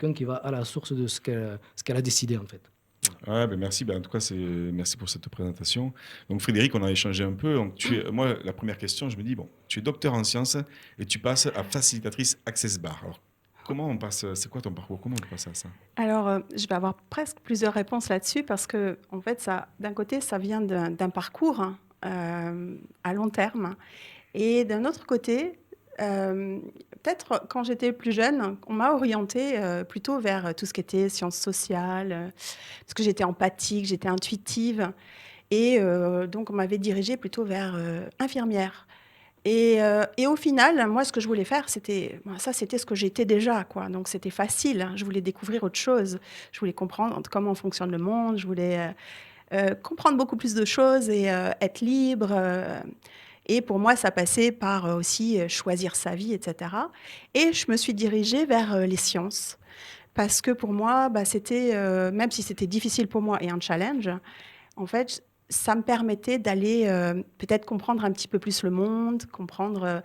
quelqu'un qui va à la source de ce qu'elle a décidé, en fait. Ouais, ben merci. Ben, en tout cas, merci pour cette présentation. Donc, Frédéric, on a échangé un peu. Donc, moi, la première question, je me dis, bon, tu es docteur en sciences et tu passes à facilitatrice Access Bar. Alors, comment on passe, c'est quoi ton parcours? Comment on passe à ça? Alors, je vais avoir presque plusieurs réponses là-dessus parce que, en fait, ça, d'un côté, ça vient d'un parcours à long terme. Et d'un autre côté, peut-être quand j'étais plus jeune, on m'a orientée plutôt vers tout ce qui était sciences sociales, parce que j'étais empathique, j'étais intuitive. Et donc, on m'avait dirigée plutôt vers infirmière. Et au final, moi, ce que je voulais faire, c'était ce que j'étais déjà, quoi. Donc, c'était facile. Je voulais découvrir autre chose. Je voulais comprendre comment fonctionne le monde. Je voulais comprendre beaucoup plus de choses et être libre. Et pour moi, ça passait par aussi choisir sa vie, etc. Et je me suis dirigée vers les sciences. Parce que pour moi, bah, c'était, même si c'était difficile pour moi et un challenge, en fait, ça me permettait d'aller peut-être comprendre un petit peu plus le monde, comprendre,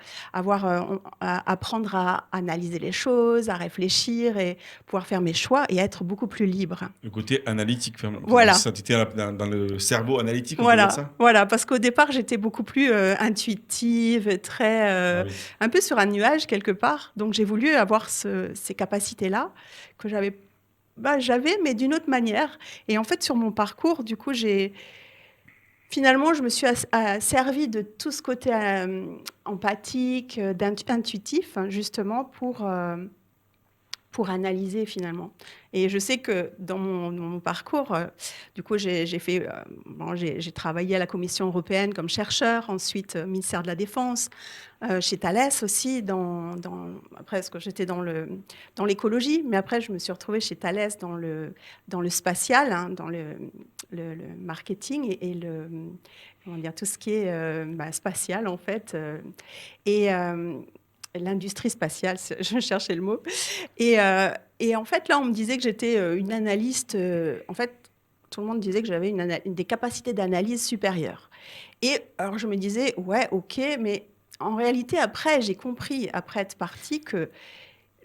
apprendre à analyser les choses, à réfléchir et pouvoir faire mes choix et être beaucoup plus libre. Le côté analytique, enfin, Voilà, ça, tu étais dans le cerveau analytique, on peut dire voilà, ça? voilà. Parce qu'au départ, j'étais beaucoup plus intuitive, très, Ah oui. un peu sur un nuage quelque part. Donc j'ai voulu avoir ces capacités-là que j'avais, mais d'une autre manière. Et en fait, sur mon parcours, du coup, finalement, je me suis servie de tout ce côté empathique, intuitif, hein, justement, pour analyser finalement. Et je sais que dans mon parcours, du coup, j'ai travaillé à la Commission européenne comme chercheur, ensuite ministère de la Défense, chez Thales aussi, après, parce que j'étais dans l'écologie, mais après, je me suis retrouvée chez Thales dans le spatial, hein, dans le marketing comment dire, tout ce qui est spatial, en fait. Et l'industrie spatiale, je cherchais le mot. Et en fait, là, on me disait que j'étais une analyste. En fait, tout le monde disait que j'avais des capacités d'analyse supérieures. Et alors, je me disais, ouais, ok, mais en réalité, après, j'ai compris, après être partie, que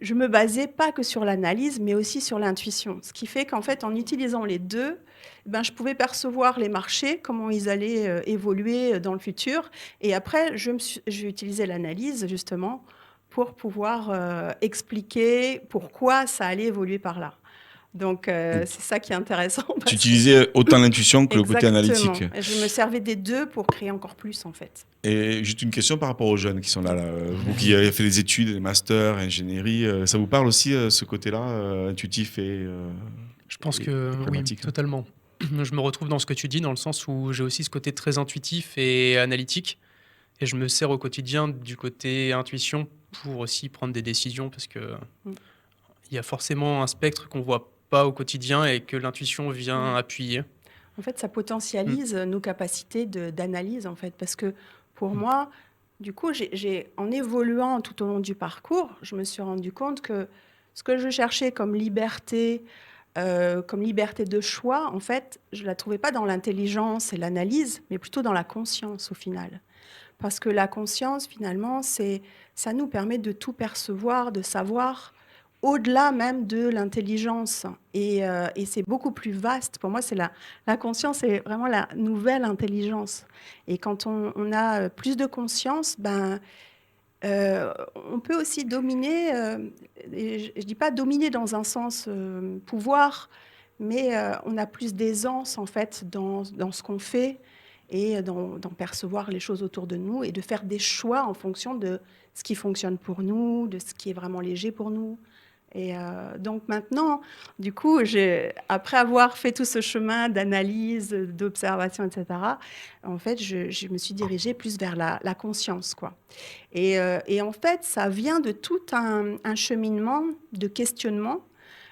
je me basais pas que sur l'analyse, mais aussi sur l'intuition. Ce qui fait qu'en fait, en utilisant les deux, ben, je pouvais percevoir les marchés, comment ils allaient évoluer dans le futur. Et après, j'ai utilisé l'analyse, justement, pour pouvoir expliquer pourquoi ça allait évoluer par là. Donc, c'est ça qui est intéressant. Tu Parce que... utilisais autant l'intuition que le côté analytique. Exactement. Et je me servais des deux pour créer encore plus, en fait. Et juste une question par rapport aux jeunes qui sont là. Vous qui avez fait des études, des masters, ingénierie, ça vous parle aussi ce côté-là, intuitif Je pense et que oui, pragmatique? totalement. Je me retrouve dans ce que tu dis, dans le sens où j'ai aussi ce côté très intuitif et analytique. Et je me sers au quotidien du côté intuition pour aussi prendre des décisions, parce que Mm. il y a forcément un spectre qu'on voit pas au quotidien et que l'intuition vient Mm. appuyer. En fait, ça Mm. potentialise nos capacités d'analyse, en fait, parce que pour Mm. moi, du coup, en évoluant tout au long du parcours, je me suis rendu compte que ce que je cherchais comme liberté de choix, en fait, je la trouvais pas dans l'intelligence et l'analyse, mais plutôt dans la conscience au final. Parce que la conscience, finalement, ça nous permet de tout percevoir, de savoir, au-delà même de l'intelligence. Et c'est beaucoup plus vaste. Pour moi, la conscience, c'est vraiment la nouvelle intelligence. Et quand on a plus de conscience, on peut aussi dominer, et je ne dis pas dominer dans un sens pouvoir, mais on a plus d'aisance en fait dans ce qu'on fait et d'en percevoir les choses autour de nous et de faire des choix en fonction de ce qui fonctionne pour nous, de ce qui est vraiment léger pour nous. Et donc maintenant, du coup, après avoir fait tout ce chemin d'analyse, d'observation, etc., en fait, je me suis dirigée plus vers la conscience, quoi. Et en fait, ça vient de tout un cheminement de questionnement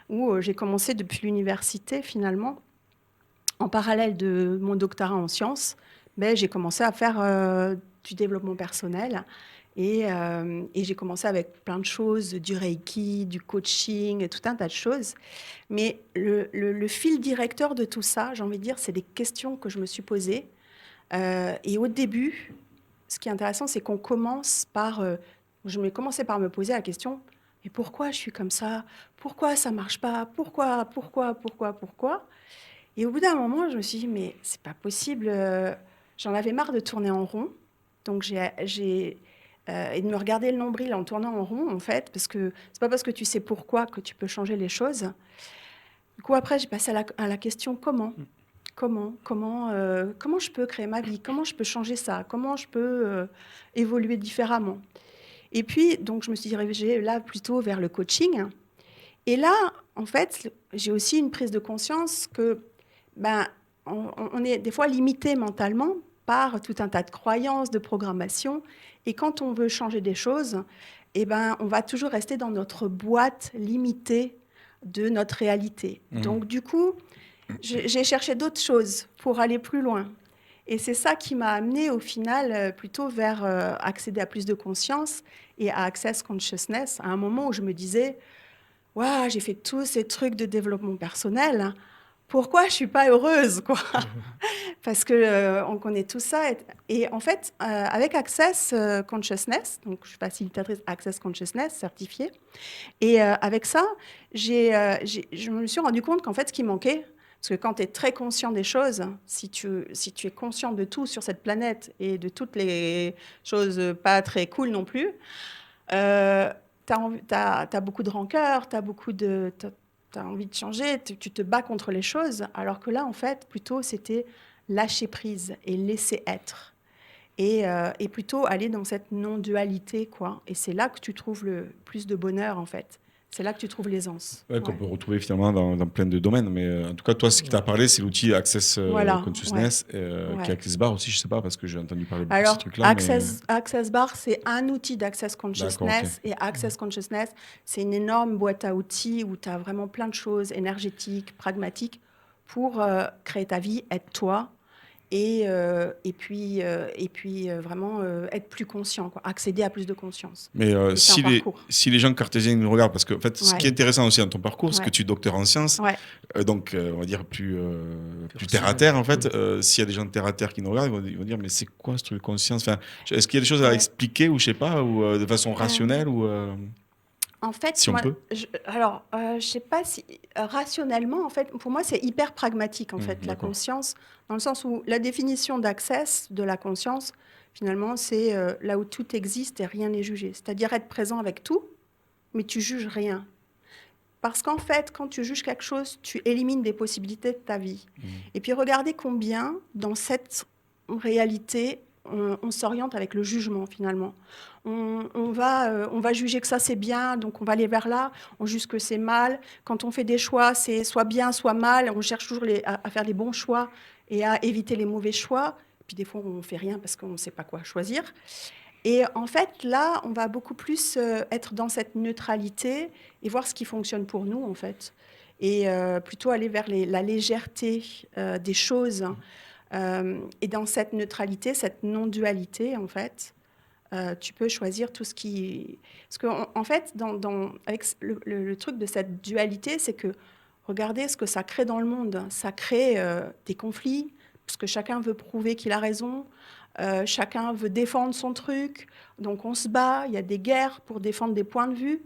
où j'ai commencé depuis l'université, finalement, en parallèle de mon doctorat en sciences, mais j'ai commencé à faire du développement personnel. Et j'ai commencé avec plein de choses, du reiki, du coaching, tout un tas de choses. Mais le fil directeur de tout ça, j'ai envie de dire, c'est des questions que je me suis posées. Et au début, ce qui est intéressant, c'est qu'on commence par... je vais commencer par me poser la question, Et pourquoi je suis comme ça? Pourquoi ça marche pas? Pourquoi? Et au bout d'un moment, je me suis dit, mais c'est pas possible. J'en avais marre de tourner en rond. Donc, et de me regarder le nombril en tournant en rond, en fait, parce que c'est pas parce que tu sais pourquoi que tu peux changer les choses. Du coup, après, j'ai passé à la question comment? Comment je peux créer ma vie? Comment je peux changer ça? Comment je peux évoluer différemment? Et puis, donc, je me suis dirigée là plutôt vers le coaching. Et là, en fait, j'ai aussi une prise de conscience que on est des fois limité mentalement par tout un tas de croyances, de programmation. Et quand on veut changer des choses, on va toujours rester dans notre boîte limitée de notre réalité. Donc, du coup, j'ai cherché d'autres choses pour aller plus loin. Et c'est ça qui m'a amenée au final plutôt vers accéder à plus de conscience et à Access Consciousness, à un moment où je me disais, waouh, j'ai fait tous ces trucs de développement personnel, pourquoi je ne suis pas heureuse, quoi? Parce qu'on connaît tout ça. Et en fait, avec Access Consciousness, donc je suis facilitatrice Access Consciousness certifiée, et avec ça, je me suis rendu compte qu'en fait, ce qui manquait, parce que quand tu es très conscient des choses, si tu es conscient de tout sur cette planète et de toutes les choses pas très cool non plus, tu as beaucoup de rancœur, tu as envie de changer, tu te bats contre les choses, alors que là, en fait, plutôt, c'était lâcher prise et laisser être. Et plutôt aller dans cette non-dualité, quoi. Et c'est là que tu trouves le plus de bonheur, en fait. C'est là que tu trouves l'aisance. Ouais, qu'on peut retrouver finalement dans plein de domaines. Mais en tout cas, toi, ce qui t'a parlé, c'est l'outil Access Consciousness, qui est Access Bar aussi, je sais pas, parce que j'ai entendu parler de ce truc-là. Access Bar, c'est un outil d'Access Consciousness. Et Access Consciousness, c'est une énorme boîte à outils où tu as vraiment plein de choses énergétiques, pragmatiques, pour créer ta vie, être toi. Et puis vraiment être plus conscient, quoi, accéder à plus de conscience. Mais si les gens cartésiens nous regardent, parce que en fait, ce qui est intéressant aussi dans ton parcours, c'est que tu es docteur en sciences, donc on va dire plus terre à terre en fait. S'il y a des gens de terre à terre qui nous regardent, ils vont dire mais c'est quoi ce truc de conscience? Enfin, est-ce qu'il y a des choses à expliquer ou je sais pas, ou de façon rationnelle ou en fait, si on peut. Je sais pas si rationnellement, en fait, pour moi, c'est hyper pragmatique, en fait, la conscience, dans le sens où la définition d'access de la conscience, finalement, c'est là où tout existe et rien n'est jugé. C'est-à-dire être présent avec tout, mais tu juges rien. Parce qu'en fait, quand tu juges quelque chose, tu élimines des possibilités de ta vie. Et puis, regardez combien, dans cette réalité, on s'oriente avec le jugement, finalement. On va juger que ça, c'est bien, donc on va aller vers là. On juge que c'est mal. Quand on fait des choix, c'est soit bien, soit mal. On cherche toujours à faire les bons choix et à éviter les mauvais choix. Puis des fois, on ne fait rien parce qu'on ne sait pas quoi choisir. Et en fait, là, on va beaucoup plus être dans cette neutralité et voir ce qui fonctionne pour nous, en fait. Et plutôt aller vers la légèreté des choses. Et dans cette neutralité, cette non-dualité, en fait, tu peux choisir tout ce qui... Parce qu'en fait, avec le truc de cette dualité, c'est que, regardez ce que ça crée dans le monde. Ça crée des conflits, parce que chacun veut prouver qu'il a raison, chacun veut défendre son truc, donc on se bat, il y a des guerres pour défendre des points de vue.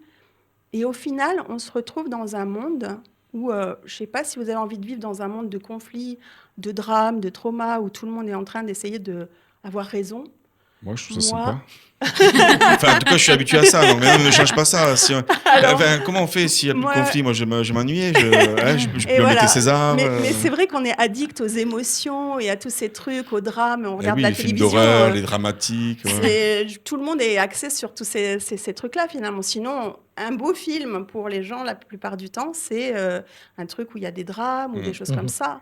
Et au final, on se retrouve dans un monde où, je ne sais pas si vous avez envie de vivre dans un monde de conflits, de drames, de traumas, où tout le monde est en train d'essayer d'avoir raison. Moi, je trouve ça sympa. Enfin, en tout cas, je suis habitué à ça. Donc, ne change pas ça. Comment on fait s'il n'y a plus de conflit? Moi, je m'ennuyais. Je peux mettre César. Mais c'est vrai qu'on est addict aux émotions et à tous ces trucs, aux drames. On regarde la télévision. Les films d'horreur, les dramatiques. Tout le monde est axé sur tous ces trucs-là, finalement. Sinon, un beau film, pour les gens, la plupart du temps, c'est un truc où il y a des drames ou des choses comme ça.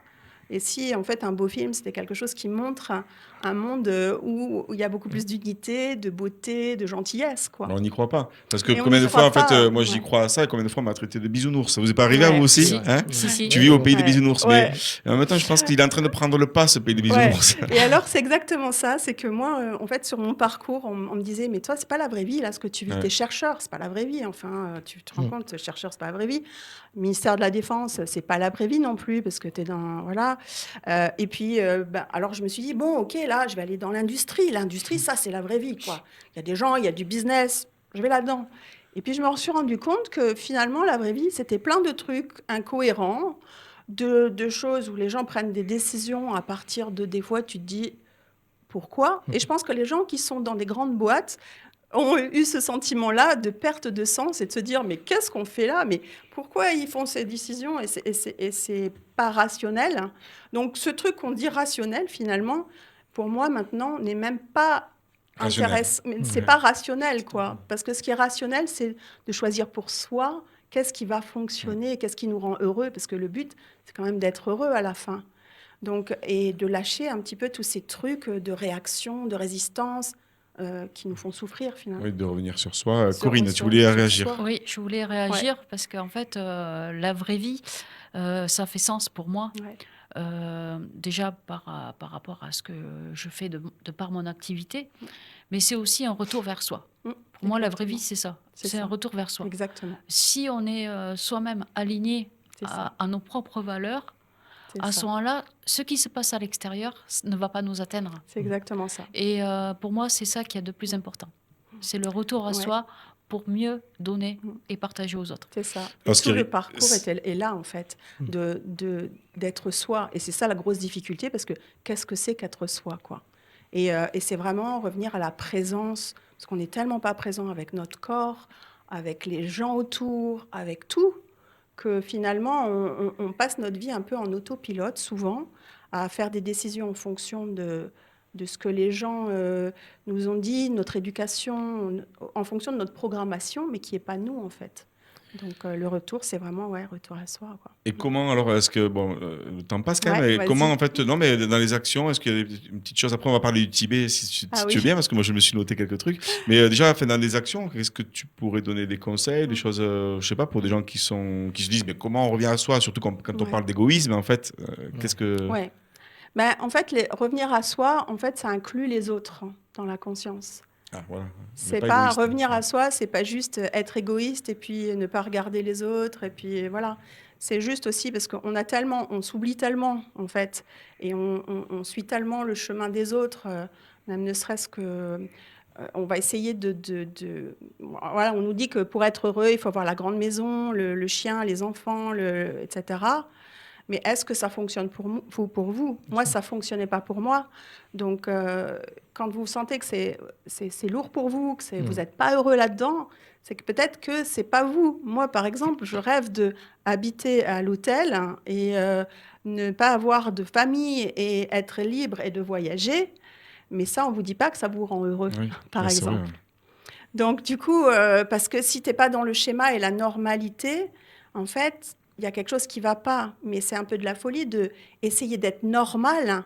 Et si, en fait, un beau film, c'était quelque chose qui montre un monde où il y a beaucoup plus d'unité, de beauté, de gentillesse, quoi. On n'y croit pas. Parce que combien de fois, en fait, moi, j'y crois à ça, et combien de fois on m'a traité de bisounours. Ça vous est pas arrivé à vous aussi, hein? Si. Tu vis au pays des bisounours. Mais en même temps, je pense qu'il est en train de prendre le pas, ce pays des bisounours. Et alors, c'est exactement ça. C'est que moi, en fait, sur mon parcours, on me disait, mais toi, c'est pas la vraie vie, là, ce que tu vis. T'es chercheur, c'est pas la vraie vie. Enfin, tu te rends compte, chercheur, c'est pas la vraie vie. Ministère de la Défense, c'est pas la vraie vie non plus, parce que t'es dans... Voilà. Et puis, alors, je me suis dit, bon, OK, là, je vais aller dans l'industrie. L'industrie, ça, c'est la vraie vie, quoi. Il y a des gens, il y a du business, je vais là-dedans. Et puis je me suis rendu compte que finalement, la vraie vie, c'était plein de trucs incohérents, de choses où les gens prennent des décisions à partir de des fois, tu te dis pourquoi. Et je pense que les gens qui sont dans des grandes boîtes ont eu ce sentiment-là de perte de sens et de se dire mais qu'est-ce qu'on fait là? Mais pourquoi ils font ces décisions? Et c'est pas rationnel. Donc ce truc qu'on dit rationnel, finalement, pour moi maintenant, n'est même pas Rationnel. c'est pas rationnel, quoi. Parce que ce qui est rationnel, c'est de choisir pour soi qu'est-ce qui va fonctionner, qu'est-ce qui nous rend heureux, parce que le but, c'est quand même d'être heureux à la fin. Donc, et de lâcher un petit peu tous ces trucs de réaction, de résistance qui nous font souffrir finalement. Oui, de revenir sur soi. Sur- Corinne, tu sur- voulais sur réagir. soi. Oui, je voulais réagir parce qu'en fait, la vraie vie, ça fait sens pour moi. Ouais. Déjà par rapport à ce que je fais de par mon activité, mais c'est aussi un retour vers soi. Pour moi, la vraie vie, c'est ça. C'est un retour vers soi. Exactement. Si on est soi-même aligné C'est ça. à nos propres valeurs, C'est à ça. ce moment-là, ce qui se passe à l'extérieur ne va pas nous atteindre. C'est exactement ça. Et pour moi, c'est ça qui est de plus important. C'est le retour à Ouais. soi pour mieux donner et partager aux autres. C'est ça. Alors, ce Tout qui le est- parcours est là, en fait, d'être soi. Et c'est ça la grosse difficulté, parce que qu'est-ce que c'est qu'être soi, quoi? Et c'est vraiment revenir à la présence, parce qu'on n'est tellement pas présent avec notre corps, avec les gens autour, avec tout, que finalement, on passe notre vie un peu en autopilote, souvent, à faire des décisions en fonction de ce que les gens nous ont dit, notre éducation, en fonction de notre programmation, mais qui n'est pas nous, en fait. Donc, le retour, c'est vraiment, retour à soi, quoi. Et comment, alors, est-ce que, bon, le temps passe quand même, Ouais, et vas-y. comment, en fait, non, mais dans les actions, est-ce qu'il y a une petite chose, après, on va parler du Tibet, si Ah tu veux oui. bien, parce que moi, je me suis noté quelques trucs, mais déjà, enfin, dans les actions, qu'est-ce que tu pourrais donner des conseils, des choses, je sais pas, pour des gens qui se disent, mais comment on revient à soi, surtout quand on Ouais. parle d'égoïsme, en fait, qu'est-ce que... Ouais. Ben, en fait, revenir à soi, en fait, ça inclut les autres dans la conscience. Ah, voilà. C'est Mais pas égoïste. revenir à soi, c'est pas juste être égoïste et puis ne pas regarder les autres et puis voilà. C'est juste aussi parce on s'oublie tellement en fait et on suit tellement le chemin des autres, même ne serait-ce que on va essayer voilà, on nous dit que pour être heureux, il faut avoir la grande maison, le chien, les enfants, etc. Mais est-ce que ça fonctionne pour vous? Moi, ça ne fonctionnait pas pour moi. Donc, quand vous sentez que c'est lourd pour vous, que vous n'êtes pas heureux là-dedans, c'est que peut-être que ce n'est pas vous. Moi, par exemple, je rêve d'habiter à l'hôtel et ne pas avoir de famille et être libre et de voyager. Mais ça, on ne vous dit pas que ça vous rend heureux, Oui, par ouais, c'est vrai, exemple. ouais. Donc, du coup, parce que si tu n'es pas dans le schéma et la normalité, en fait, il y a quelque chose qui ne va pas. Mais c'est un peu de la folie d'essayer d'être normal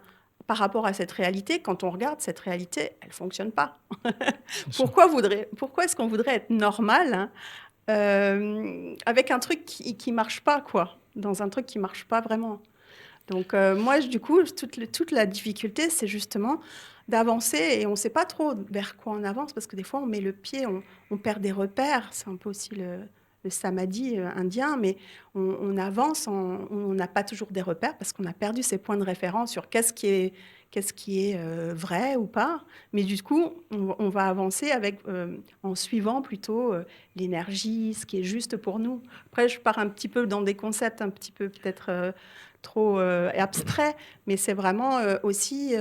par rapport à cette réalité. Quand on regarde cette réalité, elle ne fonctionne pas. Pourquoi est-ce qu'on voudrait être normal avec un truc qui ne marche pas, quoi, dans un truc qui ne marche pas vraiment? Donc, moi, du coup, toute la difficulté, c'est justement d'avancer et on ne sait pas trop vers quoi on avance parce que des fois, on met le pied, on perd des repères. C'est un peu aussi le samadhi indien, mais on avance, on n'a pas toujours des repères parce qu'on a perdu ses points de référence sur qu'est-ce qui est vrai ou pas. Mais du coup, on va avancer en suivant plutôt l'énergie, ce qui est juste pour nous. Après, je pars un petit peu dans des concepts un petit peu peut-être trop abstraits, mais c'est vraiment aussi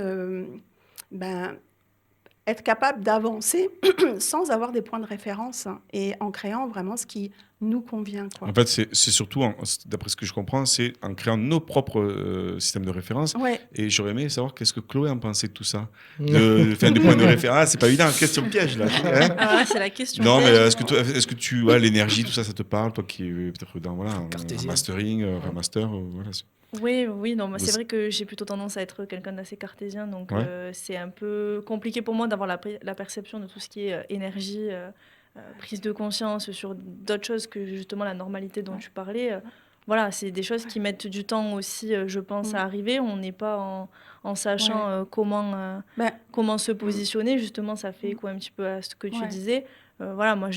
être capable d'avancer sans avoir des points de référence et en créant vraiment ce qui nous convient, quoi. En fait, c'est surtout, d'après ce que je comprends, c'est en créant nos propres systèmes de référence. Ouais. Et j'aurais aimé savoir qu'est-ce que Chloé en pensait de tout ça. Des points de référence. Ah, c'est pas évident, question piège là. Hein. Ah, c'est la question. Non, mais piège. est-ce que tu vois l'énergie, tout ça, ça te parle, toi qui es peut-être dans un Cartésien. mastering, un master, voilà. Oui, non, moi, c'est Vous- vrai que j'ai plutôt tendance à être quelqu'un d'assez cartésien, donc Ouais. c'est un peu compliqué pour moi d'avoir la perception de tout ce qui est énergie, prise de conscience sur d'autres choses que justement la normalité dont tu parlais. Voilà, c'est des choses qui mettent du temps aussi, je pense, à arriver. On n'est pas en sachant comment se positionner. Justement, ça fait écho un petit peu à ce que tu Ouais. disais. Voilà, moi,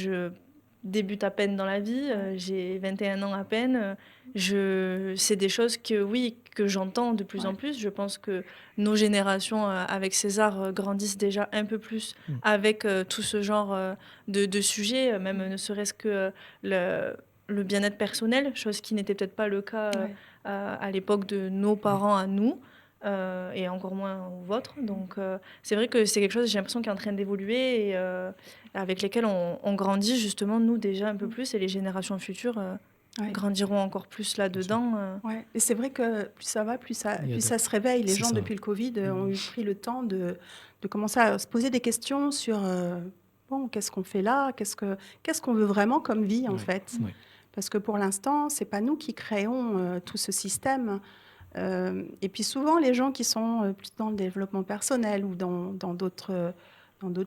débute à peine dans la vie, j'ai 21 ans à peine. C'est des choses que, oui, que j'entends de plus en plus. Je pense que nos générations, avec César, grandissent déjà un peu plus avec tout ce genre de sujets, même ne serait-ce que le bien-être personnel, chose qui n'était peut-être pas le cas à l'époque de nos parents à nous. Et encore moins au vôtre. Donc, c'est vrai que c'est quelque chose, j'ai l'impression, qui est en train d'évoluer et avec lesquels on grandit justement, nous déjà un peu plus, et les générations futures grandiront encore plus là-dedans. Ouais. Et c'est vrai que plus ça va, plus ça se réveille. Les gens, depuis le Covid, ont eu pris le temps de commencer à se poser des questions sur bon, qu'est-ce qu'on fait là, qu'est-ce qu'on veut vraiment comme vie, en fait. Ouais. Parce que pour l'instant, c'est pas nous qui créons tout ce système. Et puis souvent, les gens qui sont plus dans le développement personnel ou dans d'autres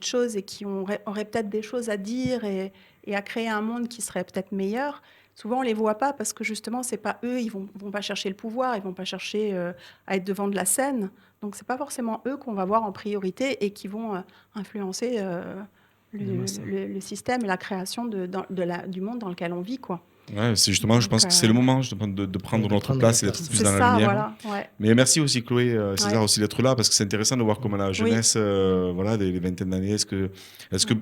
choses et qui auraient peut-être des choses à dire et à créer un monde qui serait peut-être meilleur, souvent on les voit pas parce que justement, c'est pas eux, ils vont pas chercher le pouvoir, ils vont pas chercher à être devant de la scène. Donc c'est pas forcément eux qu'on va voir en priorité et qui vont influencer le système et la création du monde dans lequel on vit, quoi. Ouais, c'est justement, je pense que c'est le moment justement, de prendre notre place et d'être plus C'est dans la ça, lumière. voilà. Ouais. Mais merci aussi Chloé, César aussi d'être là parce que c'est intéressant de voir comment la jeunesse, voilà, des vingtaines d'années, est-ce que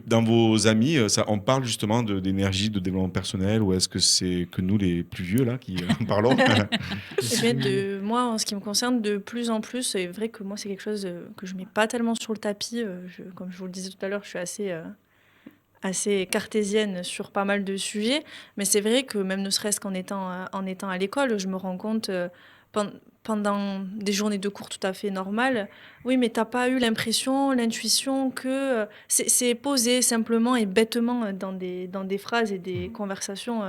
dans vos amis, on parle justement d'énergie, de développement personnel, ou est-ce que c'est que nous les plus vieux là qui en parlons? Eh bien, moi, en ce qui me concerne, de plus en plus, c'est vrai que moi, c'est quelque chose que je mets pas tellement sur le tapis. Comme je vous le disais tout à l'heure, je suis assez cartésienne sur pas mal de sujets, mais c'est vrai que même ne serait-ce qu'en étant à l'école, je me rends compte pendant des journées de cours tout à fait normales, oui, mais t'as pas eu l'impression, l'intuition que c'est posé simplement et bêtement dans des phrases et des conversations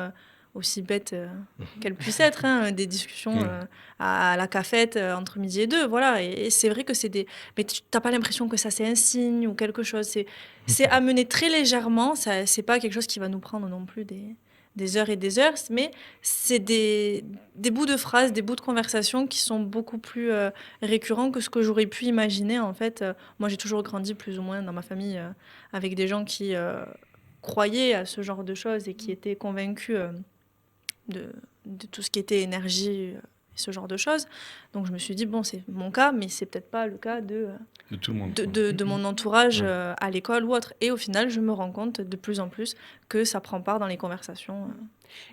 aussi bêtes qu'elles puissent être, hein, des discussions à la cafette entre midi et deux, voilà. Et c'est vrai que mais t'as pas l'impression que ça c'est un signe ou quelque chose. C'est amené très légèrement. Ça, c'est pas quelque chose qui va nous prendre non plus des heures et des heures, mais c'est des bouts de phrases, des bouts de conversation qui sont beaucoup plus récurrents que ce que j'aurais pu imaginer. En fait, moi j'ai toujours grandi plus ou moins dans ma famille avec des gens qui croyaient à ce genre de choses et qui étaient convaincus de tout ce qui était énergie, ce genre de choses. Donc je me suis dit, bon, c'est mon cas, mais c'est peut-être pas le cas de tout le monde, de mon entourage à l'école ou autre. Et au final, je me rends compte de plus en plus que ça prend part dans les conversations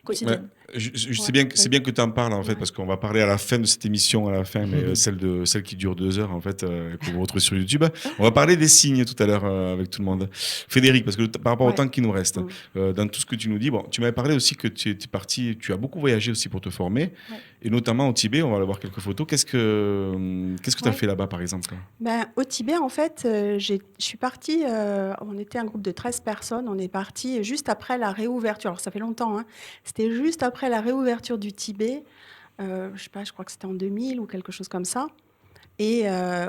quotidiennes. C'est bien que tu en parles en fait, parce qu'on va parler à la fin de cette émission, mais celle qui dure 2 heures en fait, que vous retrouvez sur YouTube. On va parler des signes tout à l'heure avec tout le monde. Frédéric, parce que par rapport au temps qui nous reste, dans tout ce que tu nous dis, bon, tu m'avais parlé aussi que tu étais parti, tu as beaucoup voyagé aussi pour te former, et notamment au Tibet. On va aller voir quelques photos. Qu'est-ce que tu as fait là-bas par exemple? Au Tibet, en fait, je suis partie, on était un groupe de 13 personnes, on est parti juste après la réouverture. Alors ça fait longtemps, hein. C'était juste après la réouverture du Tibet, je sais pas, je crois que c'était en 2000 ou quelque chose comme ça, et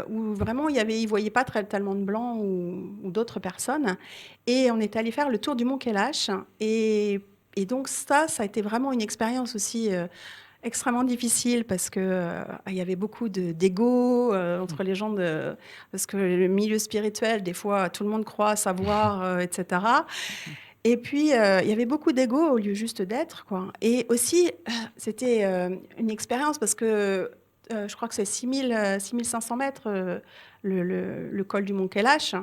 où vraiment ils voyaient pas tellement de blancs ou d'autres personnes, et on est allé faire le tour du mont Kailash, et donc ça a été vraiment une expérience aussi extrêmement difficile parce que il y avait beaucoup d'ego entre les gens, parce que le milieu spirituel, des fois, tout le monde croit savoir, etc. Et puis, il y avait beaucoup d'ego au lieu juste d'être, quoi. Et aussi, c'était une expérience parce que je crois que c'est 6500 mètres, le col du Mont Kailash.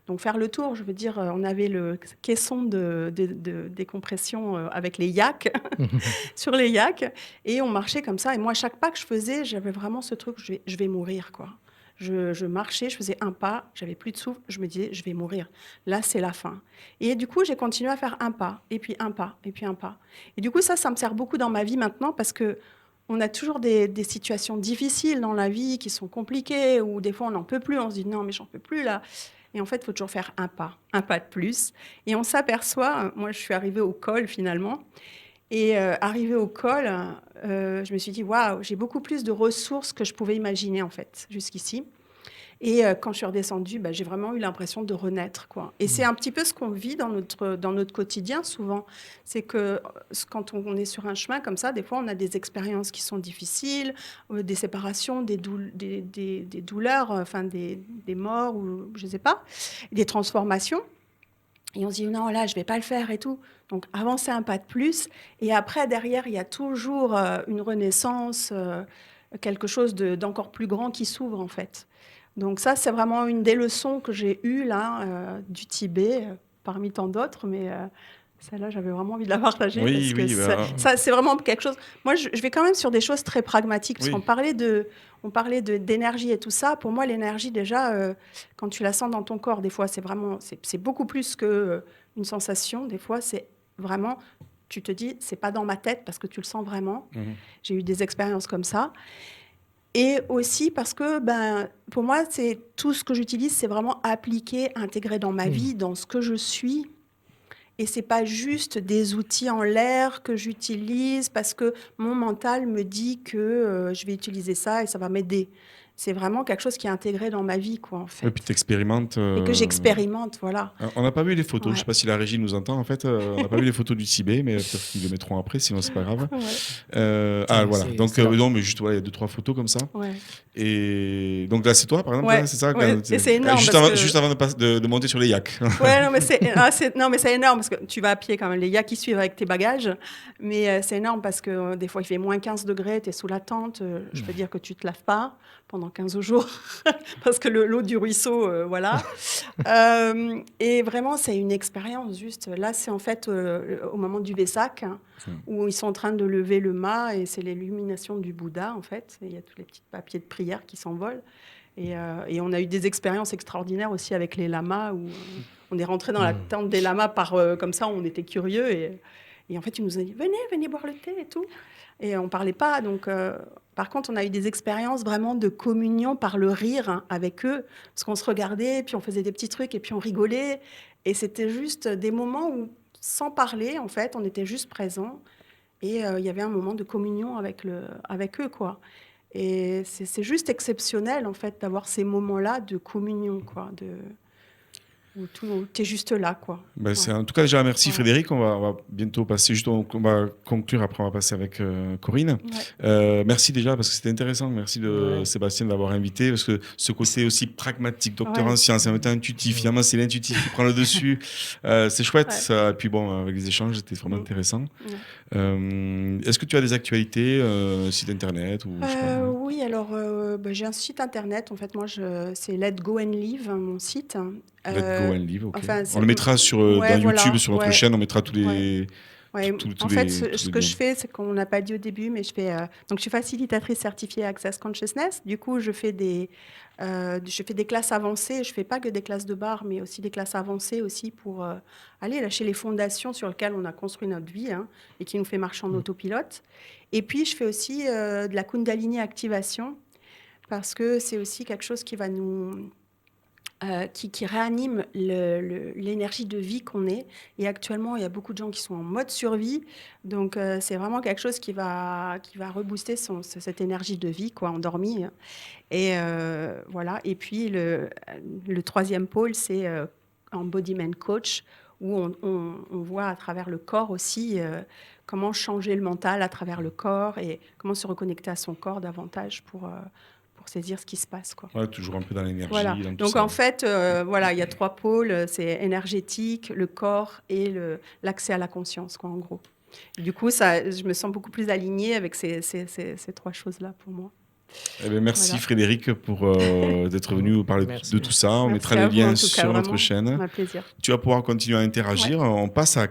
Donc, faire le tour, je veux dire, on avait le caisson de décompression avec les yaks, sur les yaks, et on marchait comme ça. Et moi, chaque pas que je faisais, j'avais vraiment ce truc, je vais mourir, quoi. Je marchais, je faisais un pas, j'avais plus de souffle, je me disais, je vais mourir. Là, c'est la fin. Et du coup, j'ai continué à faire un pas, et puis un pas, et puis un pas. Et du coup, ça me sert beaucoup dans ma vie maintenant parce que on a toujours des situations difficiles dans la vie qui sont compliquées, où des fois, on n'en peut plus, on se dit, non, mais j'en peux plus là. Et en fait, il faut toujours faire un pas de plus. Et on s'aperçoit, moi, je suis arrivée au col finalement, et arrivée au col, je me suis dit, waouh, j'ai beaucoup plus de ressources que je pouvais imaginer, en fait, jusqu'ici. Et quand je suis redescendue, j'ai vraiment eu l'impression de renaître, quoi. Et c'est un petit peu ce qu'on vit dans notre quotidien, souvent. C'est que quand on est sur un chemin comme ça, des fois, on a des expériences qui sont difficiles, des séparations, des douleurs, enfin, des morts, ou je ne sais pas, des transformations. Et on se dit non, là, je vais pas le faire et tout. Donc avancer un pas de plus. Et après, derrière, il y a toujours une renaissance, quelque chose d'encore plus grand qui s'ouvre en fait. Donc ça, c'est vraiment une des leçons que j'ai eues là du Tibet, parmi tant d'autres, mais celle-là, j'avais vraiment envie de la partager Oui, parce que oui, bah, ça, c'est vraiment quelque chose. Moi, je vais quand même sur des choses très pragmatiques parce oui. on parlait d'énergie et tout ça. Pour moi, l'énergie, déjà, quand tu la sens dans ton corps, des fois, c'est beaucoup plus que une sensation. Des fois, c'est vraiment, tu te dis, c'est pas dans ma tête parce que tu le sens vraiment. Mhm. J'ai eu des expériences comme ça. Et aussi parce que, pour moi, c'est tout ce que j'utilise, c'est vraiment appliqué, intégré dans ma vie, dans ce que je suis. Et c'est pas juste des outils en l'air que j'utilise parce que mon mental me dit que je vais utiliser ça et ça va m'aider. C'est vraiment quelque chose qui est intégré dans ma vie, quoi, en Et fait. puis tu expérimentes. Et que j'expérimente, voilà. On n'a pas vu les photos, je ne Ouais. sais pas si la régie nous entend en fait, on n'a pas vu les photos du Tibet, mais peut-être qu'ils le mettront après, sinon c'est pas grave. Ouais. Voilà, donc c'est là. non, mais juste, voilà, il y a 2-3 photos comme ça. Ouais. Et donc là, c'est toi par exemple, Ouais, là, c'est ça ouais. quand- Et c'est énorme juste, parce avant, que- juste avant de monter sur les yaks. Ouais, non, mais non, mais c'est énorme parce que tu vas à pied quand même. Les gars qui suivent avec tes bagages. Mais c'est énorme parce que des fois, il fait moins 15 degrés, tu es sous la tente. Je peux dire que tu te laves pas pendant 15 jours parce que l'eau du ruisseau, voilà. Et vraiment, c'est une expérience juste. Là, c'est en fait au moment du Vesak, où ils sont en train de lever le mât et c'est l'illumination du Bouddha, en fait. Et il y a tous les petits papiers de prière qui s'envolent. Et on a eu des expériences extraordinaires aussi avec les lamas où on est rentré dans la tente des lamas comme ça, on était curieux et en fait ils nous ont dit venez boire le thé et tout. Et on parlait pas. Donc par contre on a eu des expériences vraiment de communion par le rire avec eux parce qu'on se regardait puis on faisait des petits trucs et puis on rigolait et c'était juste des moments où sans parler en fait on était juste présents et il y avait un moment de communion avec eux quoi. Et c'est juste exceptionnel, en fait, d'avoir ces moments-là de communion, quoi, où tu es juste là, quoi. En tout cas, déjà, merci Ouais. Frédéric. On va bientôt passer, on va conclure, après on va passer avec Corinne. Ouais. Merci déjà, parce que c'était intéressant. Merci Sébastien d'avoir invité, parce que ce côté aussi pragmatique, docteur Ouais. en sciences, en même temps intuitif, finalement c'est l'intuitif qui prend le dessus. C'est chouette, Ouais. ça. Et puis bon, avec les échanges, c'était vraiment intéressant. Ouais. Est-ce que tu as des actualités, site internet ou, je sais pas, Oui, alors j'ai un site internet, en fait, c'est Let Go and Live, mon site. Let Go and Live, ok. Enfin, On le mettra Ouais, dans voilà, YouTube, sur notre ouais. chaîne, on mettra tous les... Ouais. tous En fait, les ce que liens. je fais, c'est qu'on n'a pas dit au début, mais donc je suis facilitatrice certifiée Access Consciousness. Du coup, je fais des classes avancées. Je fais pas que des classes de bar, mais aussi des classes avancées aussi pour aller lâcher les fondations sur lesquelles on a construit notre vie et qui nous fait marcher en autopilote. Et puis, je fais aussi de la Kundalini activation parce que c'est aussi quelque chose qui va nous qui réanime l'énergie de vie qu'on est. Et actuellement, il y a beaucoup de gens qui sont en mode survie. Donc, c'est vraiment quelque chose qui va rebooster cette énergie de vie, quoi, endormie. Et voilà. Et puis, le troisième pôle, c'est Embodiment Coach, où on voit à travers le corps aussi comment changer le mental à travers le corps et comment se reconnecter à son corps davantage pour saisir ce qui se passe, quoi. Ouais, toujours un peu dans l'énergie. Voilà. Dans tout Donc ça. en fait, voilà, il y a 3 pôles, c'est énergétique, le corps et l'accès à la conscience, quoi, en gros. Et du coup, je me sens beaucoup plus alignée avec ces 3 choses-là pour moi. Eh bien, merci Voilà. Frédéric pour d'être venu nous parler Merci. de tout ça. On Merci mettra à les vous, liens en tout cas, sur notre vraiment. chaîne. Un plaisir. Tu vas pouvoir continuer à interagir. On passe à